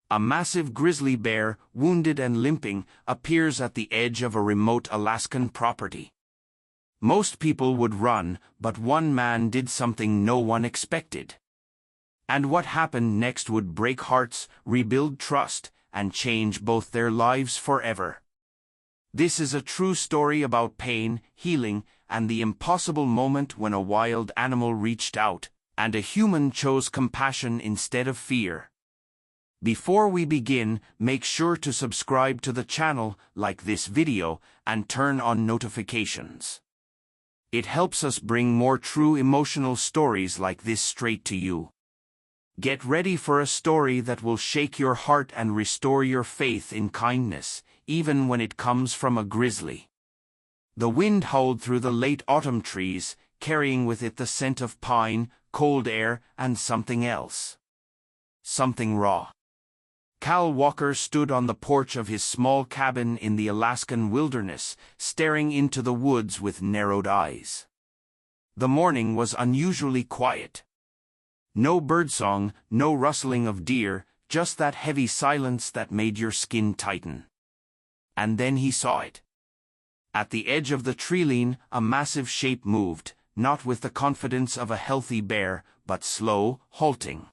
A massive grizzly bear, wounded and limping, appears at the edge of a remote Alaskan property. Most people would run, but one man did something no one expected. And what happened next would break hearts, rebuild trust, and change both their lives forever. This is a true story about pain, healing, and the impossible moment when a wild animal reached out, and a human chose compassion instead of fear. Before we begin, make sure to subscribe to the channel, like this video, and turn on notifications. It helps us bring more true emotional stories like this straight to you. Get ready for a story that will shake your heart and restore your faith in kindness, even when it comes from a grizzly. The wind howled through the late autumn trees, carrying with it the scent of pine, cold air, and something else. Something raw. Cal Walker stood on the porch of his small cabin in the Alaskan wilderness, staring into the woods with narrowed eyes. The morning was unusually quiet. No birdsong, no rustling of deer, just that heavy silence that made your skin tighten. And then he saw it. At the edge of the tree-line, a massive shape moved, not with the confidence of a healthy bear, but slow, halting.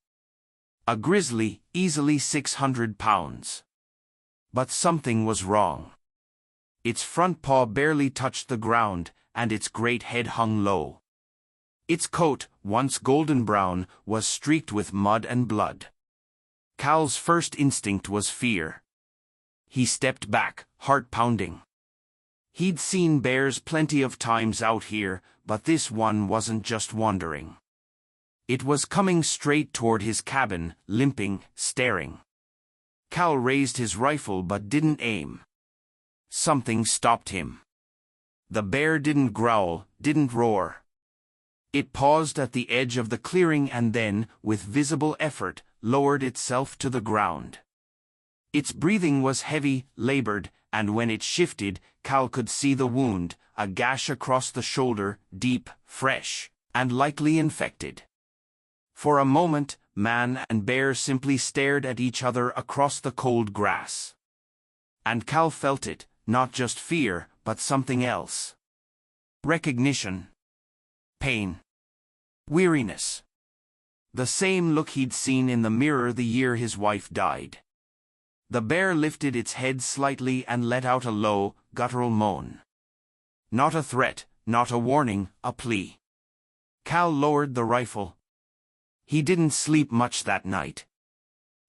A grizzly, easily 600 pounds. But something was wrong. Its front paw barely touched the ground, and its great head hung low. Its coat, once golden brown, was streaked with mud and blood. Cal's first instinct was fear. He stepped back, heart pounding. He'd seen bears plenty of times out here, but this one wasn't just wandering. It was coming straight toward his cabin, limping, staring. Cal raised his rifle but didn't aim. Something stopped him. The bear didn't growl, didn't roar. It paused at the edge of the clearing and then, with visible effort, lowered itself to the ground. Its breathing was heavy, labored, and when it shifted, Cal could see the wound, a gash across the shoulder, deep, fresh, and likely infected. For a moment, man and bear simply stared at each other across the cold grass. And Cal felt it, not just fear, but something else. Recognition. Pain. Weariness. The same look he'd seen in the mirror the year his wife died. The bear lifted its head slightly and let out a low, guttural moan. Not a threat, not a warning, a plea. Cal lowered the rifle. He didn't sleep much that night.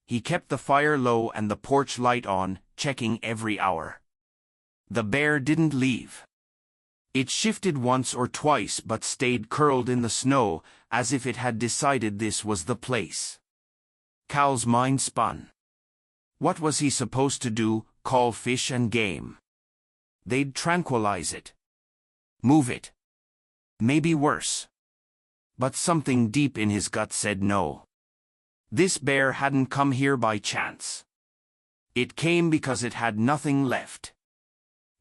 He kept the fire low and the porch light on, checking every hour. The bear didn't leave. It shifted once or twice but stayed curled in the snow, as if it had decided this was the place. Cal's mind spun. What was he supposed to do? Call fish and game? They'd tranquilize it. Move it. Maybe worse. But something deep in his gut said no. This bear hadn't come here by chance. It came because it had nothing left.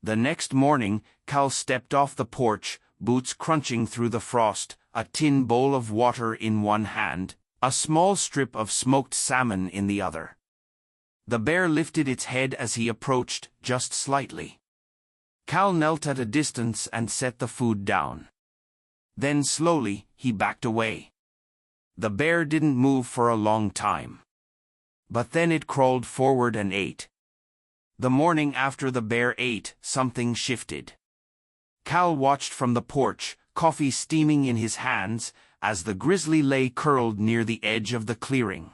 The next morning, Cal stepped off the porch, boots crunching through the frost, a tin bowl of water in one hand, a small strip of smoked salmon in the other. The bear lifted its head as he approached, just slightly. Cal knelt at a distance and set the food down. Then slowly, he backed away. The bear didn't move for a long time. But then it crawled forward and ate. The morning after the bear ate, something shifted. Cal watched from the porch, coffee steaming in his hands, as the grizzly lay curled near the edge of the clearing.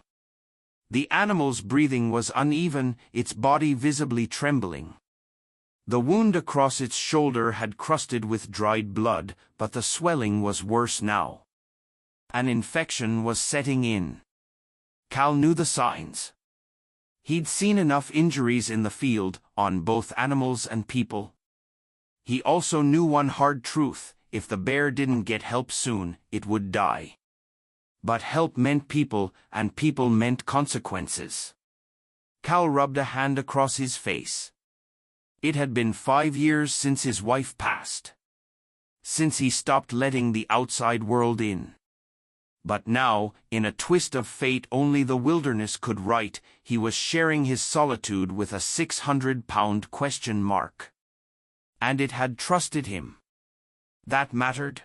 The animal's breathing was uneven, its body visibly trembling. The wound across its shoulder had crusted with dried blood, but the swelling was worse now. An infection was setting in. Cal knew the signs. He'd seen enough injuries in the field, on both animals and people. He also knew one hard truth: if the bear didn't get help soon, it would die. But help meant people, and people meant consequences. Cal rubbed a hand across his face. It had been 5 years since his wife passed. Since he stopped letting the outside world in. But now, in a twist of fate only the wilderness could write, he was sharing his solitude with a 600-pound question mark. And it had trusted him. That mattered.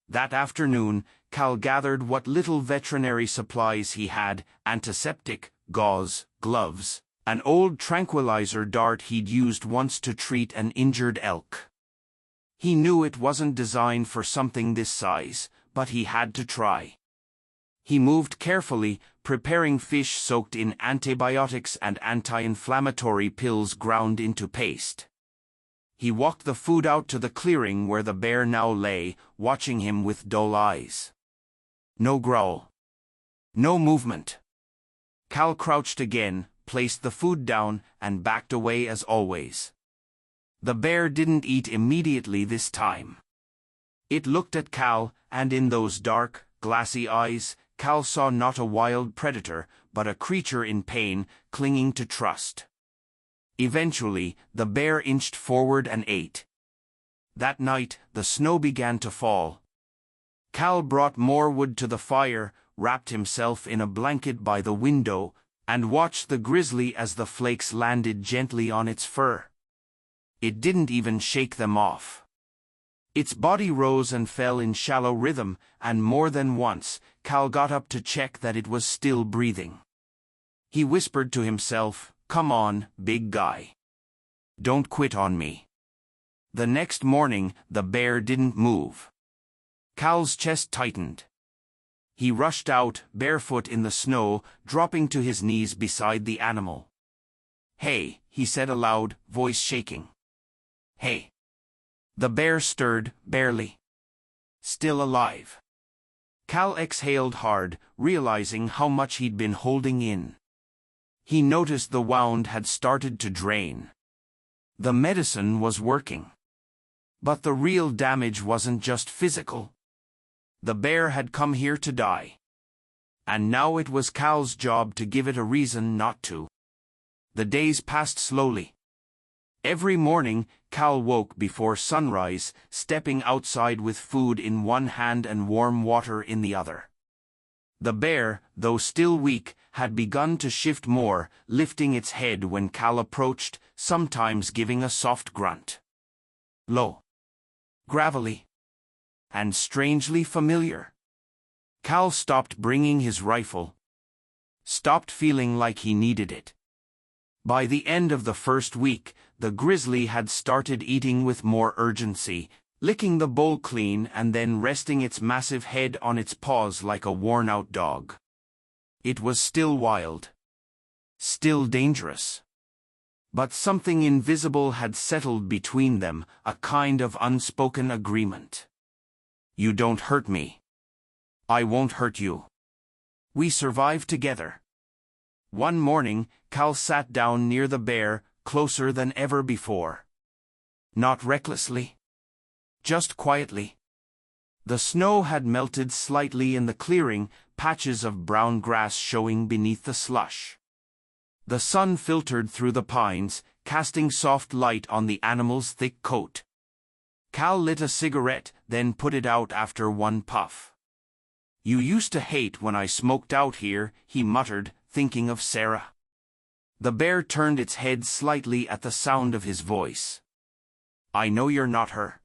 That afternoon, Cal gathered what little veterinary supplies he had: antiseptic, gauze, gloves, an old tranquilizer dart he'd used once to treat an injured elk. He knew it wasn't designed for something this size, but he had to try. He moved carefully, preparing fish soaked in antibiotics and anti-inflammatory pills ground into paste. He walked the food out to the clearing where the bear now lay, watching him with dull eyes. No growl. No movement. Cal crouched again, placed the food down, and backed away as always. The bear didn't eat immediately this time. It looked at Cal, and in those dark, glassy eyes, Cal saw not a wild predator, but a creature in pain, clinging to trust. Eventually, the bear inched forward and ate. That night, the snow began to fall. Cal brought more wood to the fire, wrapped himself in a blanket by the window, and watched the grizzly as the flakes landed gently on its fur. It didn't even shake them off. Its body rose and fell in shallow rhythm, and more than once, Cal got up to check that it was still breathing. He whispered to himself, "Come on, big guy. Don't quit on me." The next morning, the bear didn't move. Cal's chest tightened. He rushed out, barefoot in the snow, dropping to his knees beside the animal. "Hey," he said aloud, voice shaking. "Hey." The bear stirred, barely. Still alive. Cal exhaled hard, realizing how much he'd been holding in. He noticed the wound had started to drain. The medicine was working. But the real damage wasn't just physical. The bear had come here to die. And now it was Cal's job to give it a reason not to. The days passed slowly. Every morning, Cal woke before sunrise, stepping outside with food in one hand and warm water in the other. The bear, though still weak, had begun to shift more, lifting its head when Cal approached, sometimes giving a soft grunt. Low. Gravelly. And strangely familiar. Cal stopped bringing his rifle. Stopped feeling like he needed it. By the end of the first week, the grizzly had started eating with more urgency, licking the bowl clean and then resting its massive head on its paws like a worn-out dog. It was still wild. Still dangerous. But something invisible had settled between them, a kind of unspoken agreement. "You don't hurt me. I won't hurt you. We survive together." One morning, Cal sat down near the bear, closer than ever before. Not recklessly. Just quietly. The snow had melted slightly in the clearing, patches of brown grass showing beneath the slush. The sun filtered through the pines, casting soft light on the animal's thick coat. Cal lit a cigarette, then put it out after one puff. "You used to hate when I smoked out here," he muttered, thinking of Sarah. The bear turned its head slightly at the sound of his voice. "I know you're not her.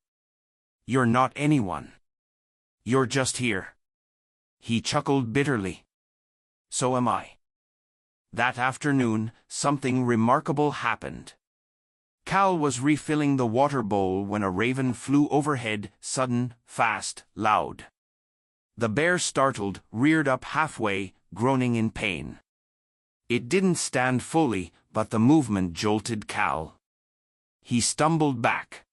You're not anyone. You're just here." He chuckled bitterly. "So am I." That afternoon, something remarkable happened. Cal was refilling the water bowl when a raven flew overhead, sudden, fast, loud. The bear, startled, reared up halfway, groaning in pain. It didn't stand fully, but the movement jolted Cal. He stumbled back.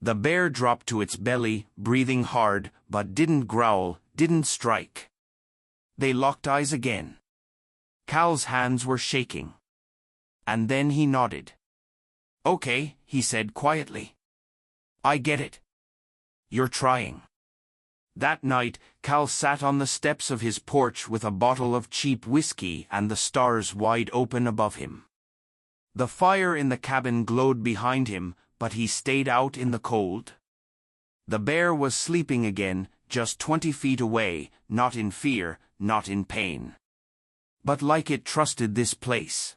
The bear dropped to its belly, breathing hard, but didn't growl, didn't strike. They locked eyes again. Cal's hands were shaking. And then he nodded. "Okay," he said quietly. "I get it. You're trying." That night, Cal sat on the steps of his porch with a bottle of cheap whiskey and the stars wide open above him. The fire in the cabin glowed behind him, but he stayed out in the cold. The bear was sleeping again, just 20 feet away, not in fear, not in pain. But like it trusted this place.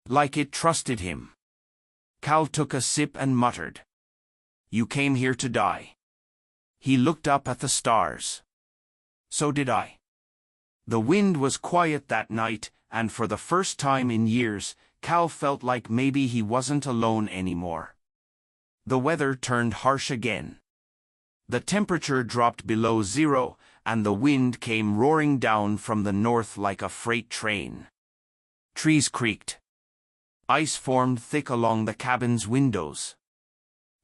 Like it trusted him. Cal took a sip and muttered. "You came here to die." He looked up at the stars. So did I. The wind was quiet that night, and for the first time in years, Cal felt like maybe he wasn't alone anymore. The weather turned harsh again. The temperature dropped below zero, and the wind came roaring down from the north like a freight train. Trees creaked. Ice formed thick along the cabin's windows.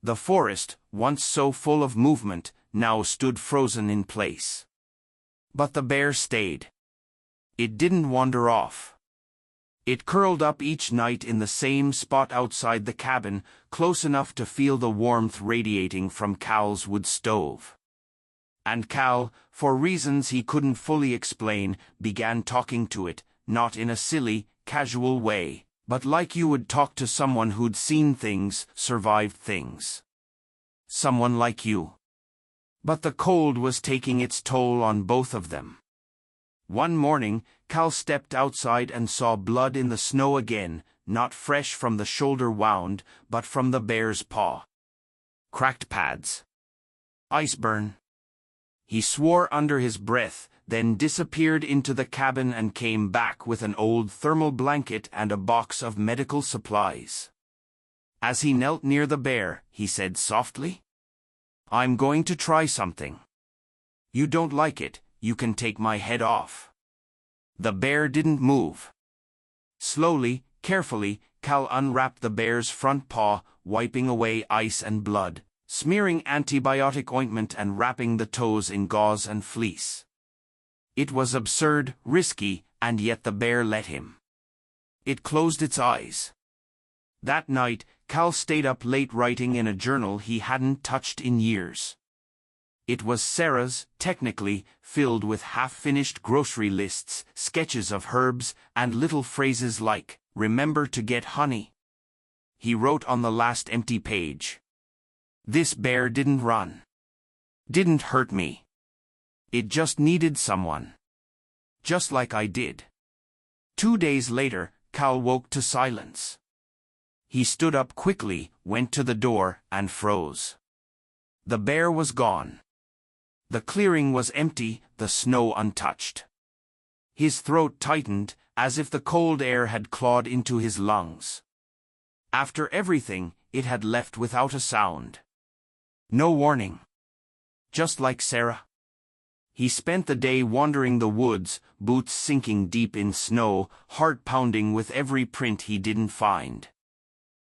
The forest, once so full of movement, now stood frozen in place. But the bear stayed. It didn't wander off. It curled up each night in the same spot outside the cabin, close enough to feel the warmth radiating from Cal's wood stove. And Cal, for reasons he couldn't fully explain, began talking to it, not in a silly, casual way, but like you would talk to someone who'd seen things, survived things. Someone like you. But the cold was taking its toll on both of them. One morning, Cal stepped outside and saw blood in the snow again, not fresh from the shoulder wound, but from the bear's paw. Cracked pads. Ice burn. He swore under his breath, then disappeared into the cabin and came back with an old thermal blanket and a box of medical supplies. As he knelt near the bear, he said softly, "I'm going to try something. You don't like it, you can take my head off." The bear didn't move. Slowly, carefully, Cal unwrapped the bear's front paw, wiping away ice and blood, smearing antibiotic ointment and wrapping the toes in gauze and fleece. It was absurd, risky, and yet the bear let him. It closed its eyes. That night, Cal stayed up late writing in a journal he hadn't touched in years. It was Sarah's, technically, filled with half-finished grocery lists, sketches of herbs, and little phrases like, "Remember to get honey." He wrote on the last empty page. "This bear didn't run. Didn't hurt me. It just needed someone. Just like I did." 2 days later, Cal woke to silence. He stood up quickly, went to the door, and froze. The bear was gone. The clearing was empty, the snow untouched. His throat tightened, as if the cold air had clawed into his lungs. After everything, it had left without a sound. No warning. Just like Sarah. He spent the day wandering the woods, boots sinking deep in snow, heart pounding with every print he didn't find.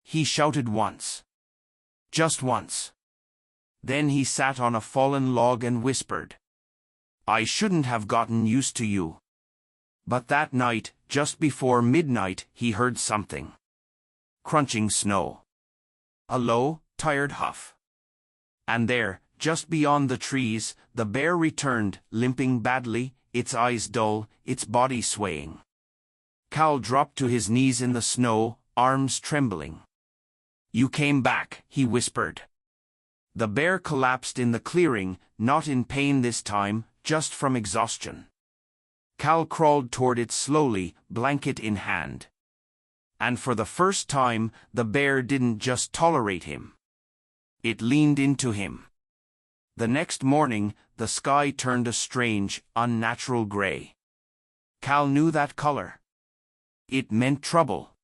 He shouted once. Just once. Then he sat on a fallen log and whispered, "I shouldn't have gotten used to you." But that night, just before midnight, he heard something. Crunching snow. A low, tired huff. And there, just beyond the trees, the bear returned, limping badly, its eyes dull, its body swaying. Cal dropped to his knees in the snow, arms trembling. "You came back," he whispered. The bear collapsed in the clearing, not in pain this time, just from exhaustion. Cal crawled toward it slowly, blanket in hand. And for the first time, the bear didn't just tolerate him. It leaned into him. The next morning, the sky turned a strange, unnatural gray. Cal knew that color. It meant trouble.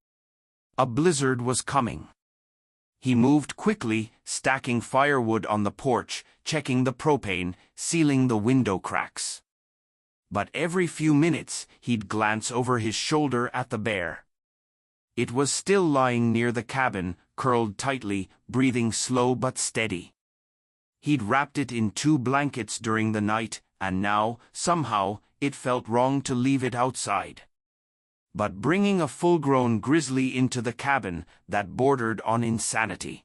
A blizzard was coming. He moved quickly, stacking firewood on the porch, checking the propane, sealing the window cracks. But every few minutes, he'd glance over his shoulder at the bear. It was still lying near the cabin, curled tightly, breathing slow but steady. He'd wrapped it in 2 blankets during the night, and now, somehow, it felt wrong to leave it outside. But bringing a full-grown grizzly into the cabin, that bordered on insanity.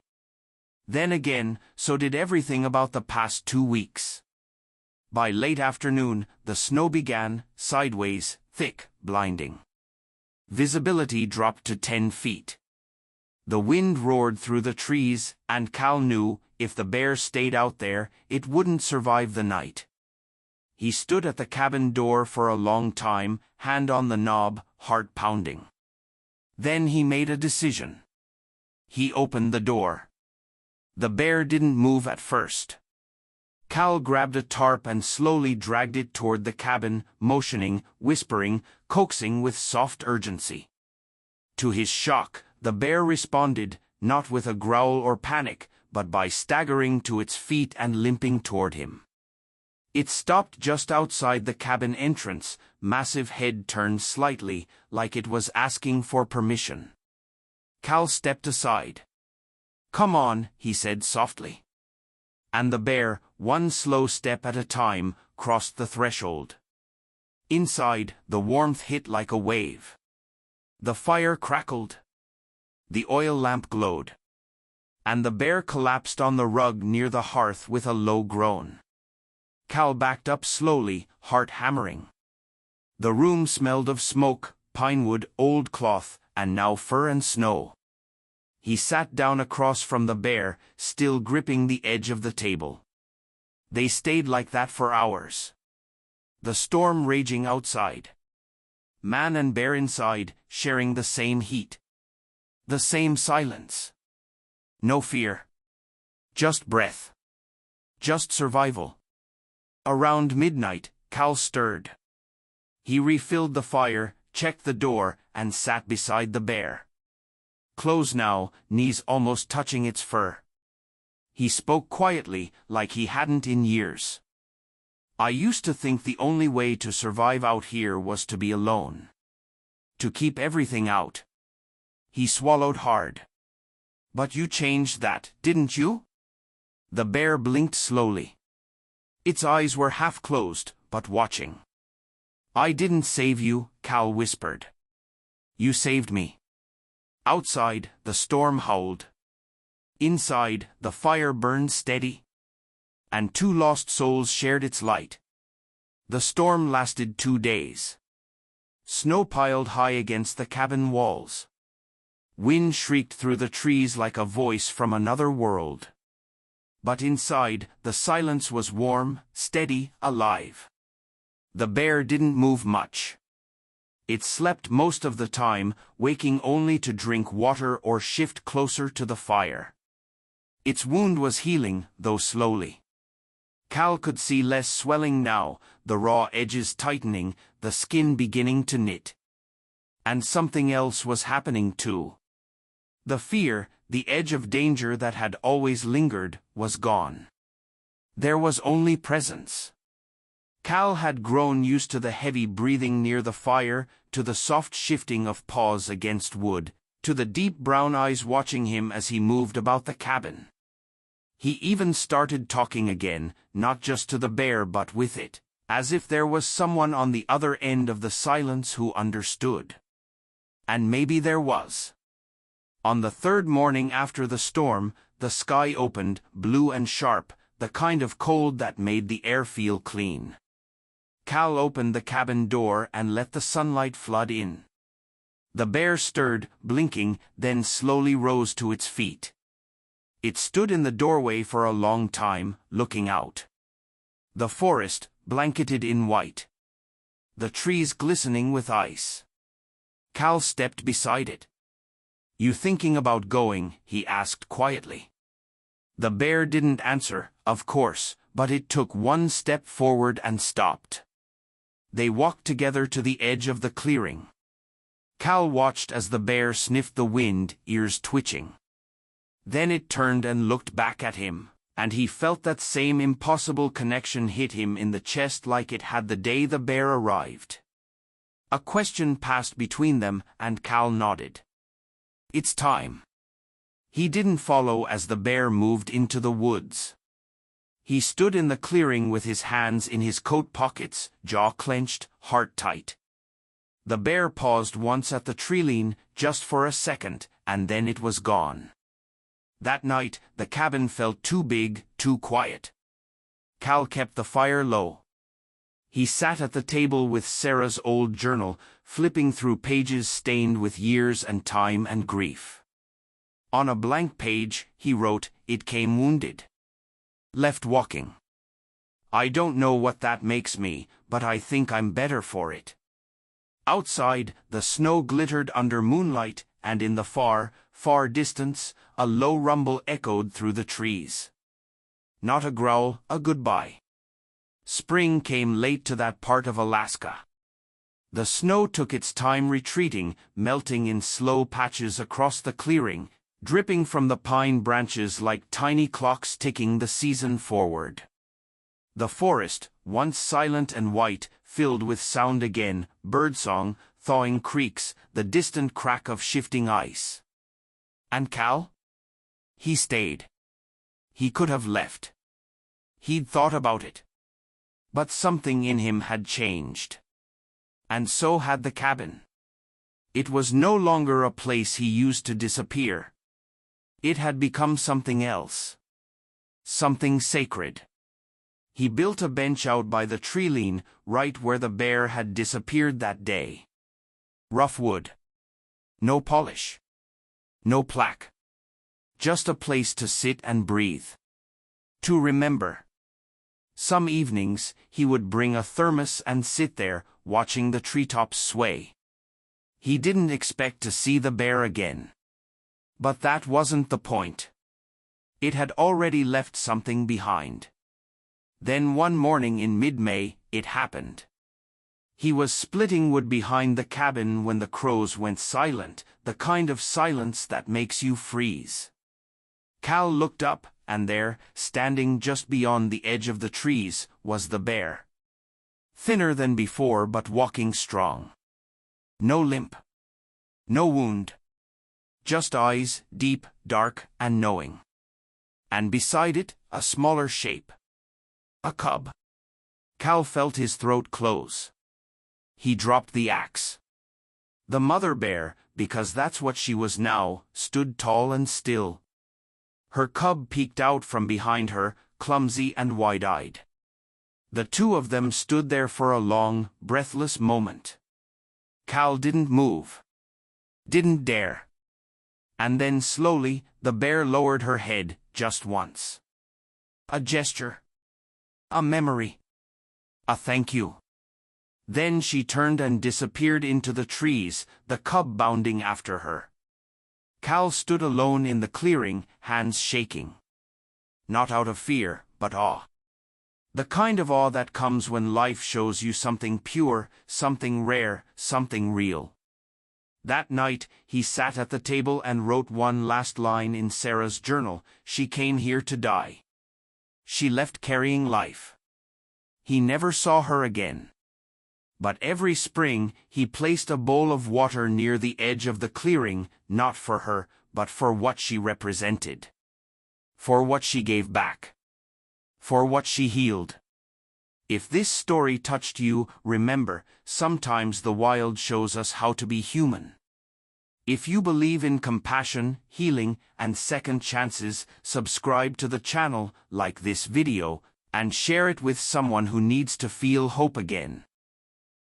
Then again, so did everything about the past 2 weeks. By late afternoon, the snow began, sideways, thick, blinding. Visibility dropped to 10 feet. The wind roared through the trees, and Cal knew, if the bear stayed out there, it wouldn't survive the night. He stood at the cabin door for a long time, hand on the knob, heart pounding. Then he made a decision. He opened the door. The bear didn't move at first. Cal grabbed a tarp and slowly dragged it toward the cabin, motioning, whispering, coaxing with soft urgency. To his shock, the bear responded, not with a growl or panic, but by staggering to its feet and limping toward him. It stopped just outside the cabin entrance, massive head turned slightly, like it was asking for permission. Cal stepped aside. "Come on," he said softly. And the bear, one slow step at a time, crossed the threshold. Inside, the warmth hit like a wave. The fire crackled. The oil lamp glowed. And the bear collapsed on the rug near the hearth with a low groan. Cal backed up slowly, heart hammering. The room smelled of smoke, pine wood, old cloth, and now fur and snow. He sat down across from the bear, still gripping the edge of the table. They stayed like that for hours. The storm raging outside. Man and bear inside, sharing the same heat. The same silence. No fear. Just breath. Just survival. Around midnight, Cal stirred. He refilled the fire, checked the door, and sat beside the bear. Closed now, knees almost touching its fur. He spoke quietly, like he hadn't in years. "I used to think the only way to survive out here was to be alone. To keep everything out." He swallowed hard. "But you changed that, didn't you?" The bear blinked slowly. Its eyes were half closed, but watching. "I didn't save you," Cal whispered. "You saved me." Outside, the storm howled. Inside, the fire burned steady. And 2 lost souls shared its light. The storm lasted 2 days. Snow piled high against the cabin walls. Wind shrieked through the trees like a voice from another world. But inside, the silence was warm, steady, alive. The bear didn't move much. It slept most of the time, waking only to drink water or shift closer to the fire. Its wound was healing, though slowly. Cal could see less swelling now, the raw edges tightening, the skin beginning to knit. And something else was happening too. The fear, the edge of danger that had always lingered, was gone. There was only presence. Cal had grown used to the heavy breathing near the fire, to the soft shifting of paws against wood, to the deep brown eyes watching him as he moved about the cabin. He even started talking again, not just to the bear but with it, as if there was someone on the other end of the silence who understood. And maybe there was. On the 3rd morning after the storm, the sky opened, blue and sharp, the kind of cold that made the air feel clean. Cal opened the cabin door and let the sunlight flood in. The bear stirred, blinking, then slowly rose to its feet. It stood in the doorway for a long time, looking out. The forest, blanketed in white. The trees glistening with ice. Cal stepped beside it. "You thinking about going?" he asked quietly. The bear didn't answer, of course, but it took 1 step forward and stopped. They walked together to the edge of the clearing. Cal watched as the bear sniffed the wind, ears twitching. Then it turned and looked back at him, and he felt that same impossible connection hit him in the chest like it had the day the bear arrived. A question passed between them, and Cal nodded. "It's time." He didn't follow as the bear moved into the woods. He stood in the clearing with his hands in his coat pockets, jaw clenched, heart tight. The bear paused once at the treeline, just for a second, and then it was gone. That night, the cabin felt too big, too quiet. Cal kept the fire low. He sat at the table with Sarah's old journal, flipping through pages stained with years and time and grief. On a blank page, he wrote, "It came wounded. Left walking. I don't know what that makes me, but I think I'm better for it." Outside, the snow glittered under moonlight, and in the far, far distance, a low rumble echoed through the trees. Not a growl, a goodbye. Spring came late to that part of Alaska. The snow took its time retreating, melting in slow patches across the clearing, dripping from the pine branches like tiny clocks ticking the season forward. The forest, once silent and white, filled with sound again, birdsong, thawing creeks, the distant crack of shifting ice. And Cal? He stayed. He could have left. He'd thought about it. But something in him had changed. And so had the cabin. It was no longer a place he used to disappear. It had become something else. Something sacred. He built a bench out by the tree lean, right where the bear had disappeared that day. Rough wood. No polish. No plaque. Just a place to sit and breathe. To remember. Some evenings, he would bring a thermos and sit there, watching the treetops sway. He didn't expect to see the bear again. But that wasn't the point. It had already left something behind. Then one morning in mid-May, it happened. He was splitting wood behind the cabin when the crows went silent, the kind of silence that makes you freeze. Cal looked up, and there, standing just beyond the edge of the trees, was the bear. Thinner than before but walking strong. No limp. No wound. Just eyes, deep, dark, and knowing. And beside it, a smaller shape. A cub. Cal felt his throat close. He dropped the axe. The mother bear, because that's what she was now, stood tall and still. Her cub peeked out from behind her, clumsy and wide-eyed. The two of them stood there for a long, breathless moment. Cal didn't move. Didn't dare. And then slowly, the bear lowered her head, just once. A gesture. A memory. A thank you. Then she turned and disappeared into the trees, the cub bounding after her. Cal stood alone in the clearing, hands shaking. Not out of fear, but awe. The kind of awe that comes when life shows you something pure, something rare, something real. That night, he sat at the table and wrote one last line in Sarah's journal: "She came here to die. She left carrying life." He never saw her again. But every spring, he placed a bowl of water near the edge of the clearing, not for her, but for what she represented. For what she gave back. For what she healed. If this story touched you, remember, sometimes the wild shows us how to be human. If you believe in compassion, healing, and second chances, subscribe to the channel, like this video, and share it with someone who needs to feel hope again.